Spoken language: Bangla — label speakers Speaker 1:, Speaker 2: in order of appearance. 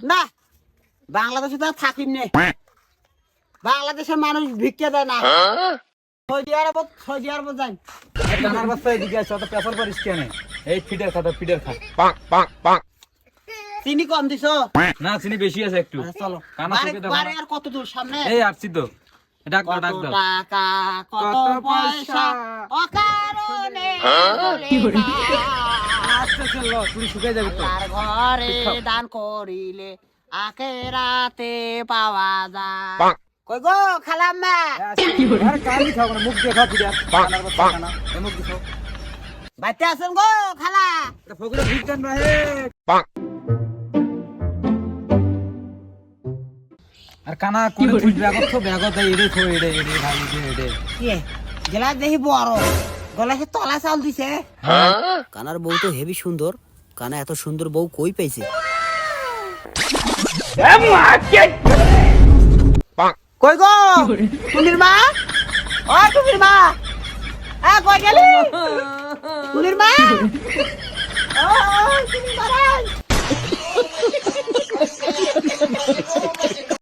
Speaker 1: না বাংলাদেশে তো থাকিম নে বাংলাদেশের মানুষ ভিক্ষা দেয় না সৌদি আরব যাই
Speaker 2: কানার বাচ্চা এদিকে আছে অত পেপার পারিস কেন এই ফিডার খা
Speaker 1: চিনি কম দিছো
Speaker 2: না চিনি বেশি আছে একটু
Speaker 1: আচ্ছা, চলো
Speaker 2: কানা চোখে দেখো
Speaker 1: বাড়ি
Speaker 2: না।
Speaker 1: আর কত দূর সামনে
Speaker 2: এই আসছি তো ডাক দাও
Speaker 1: কত
Speaker 2: ডাক দাও
Speaker 1: টাকা কত পয়সা অকারণে চলে না।
Speaker 2: আস্তে চলো তুই শুকাই যাবে তো
Speaker 1: আল্লাহর ঘরে দান করিলে আখেরাতে পাওয়া যায় কই গো খালাম্মা
Speaker 2: আরে কালি খাও না মুখ দেখা ফিডার কানার বাচ্চা কানা এই মুখ দিছো
Speaker 1: বাইতে আছেন গো খালা
Speaker 2: এটা ফকরে ভিটান না হে আর কানা কোন তুই ব্যাগত দেই এড়ে থো এড়ে ভাই এড়ে
Speaker 1: কি গেলা দেখি বড় গলায় তলা চাল দিছে কানার বউ তো হেভি সুন্দর কানা এত সুন্দর বউ কই পাইছে কই গো টুনির মা ও টুনির মা কই গেলি টুনির মা